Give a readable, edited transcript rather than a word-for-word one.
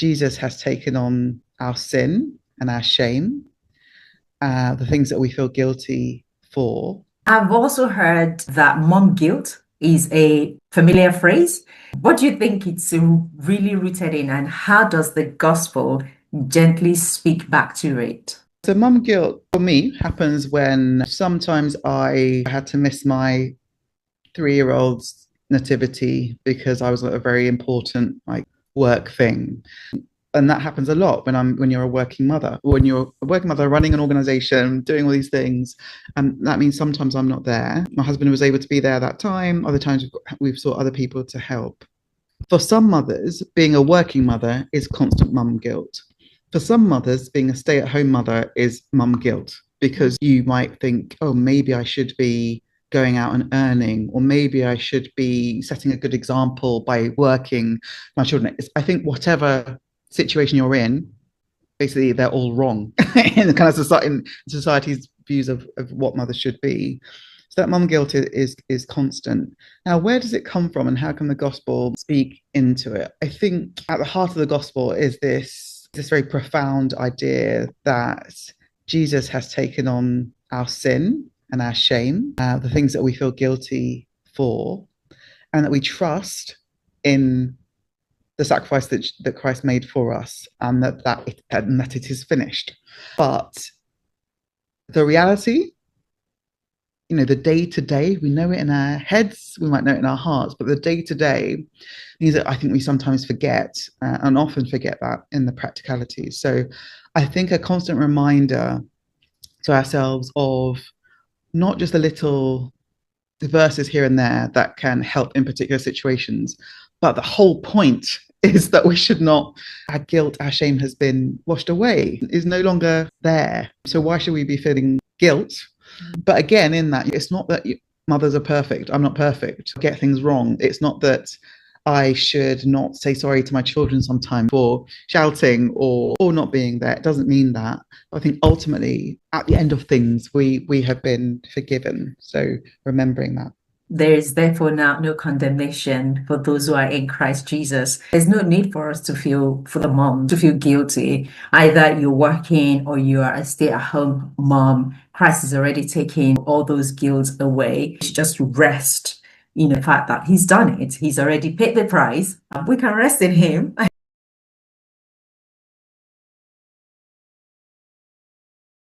Jesus has taken on our sin and our shame, the things that we feel guilty for. I've also heard that mom guilt is a familiar phrase. What do you think it's really rooted in, and how does the gospel gently speak back to it? So, mum guilt for me happens when sometimes I had to miss my 3-year-old's nativity because I was at a very important work thing. And that happens a lot when you're a working mother, or when you're a working mother running an organization, doing all these things. And that means sometimes I'm not there. My husband was able to be there that time. Other times we've sought other people to help. For some mothers, being a working mother is constant mum guilt. For some mothers, being a stay-at-home mother is mum guilt, because you might think, oh, maybe I should be going out and earning, or maybe I should be setting a good example by working my children. I think whatever situation you're in, basically they're all wrong in the kind of society's views of what mothers should be. So that mum guilt is constant. Now, where does it come from, and how can the gospel speak into it? I think at the heart of the gospel is this very profound idea that Jesus has taken on our sin and our shame, the things that we feel guilty for, and that we trust in the sacrifice that Christ made for us, and that it is finished. But the reality, the day-to-day, we know it in our heads, we might know it in our hearts, but the day-to-day means that I think we sometimes forget, and often forget that in the practicalities. So I think a constant reminder to ourselves of not just the little verses here and there that can help in particular situations, but the whole point is that we should not, our guilt, our shame has been washed away, is no longer there. So why should we be feeling guilt? But again, in that, it's not that mothers are perfect. I'm not perfect. I get things wrong. It's not that I should not say sorry to my children sometimes for shouting or not being there. It doesn't mean that. I think ultimately, at the end of things, we have been forgiven. So remembering that. There is therefore now no condemnation for those who are in Christ Jesus. There's no need for us for the mom to feel guilty. Either you're working or you are a stay-at-home mom. Christ has already taken all those guilt away. You should just rest in the fact that he's done it. He's already paid the price. We can rest in him.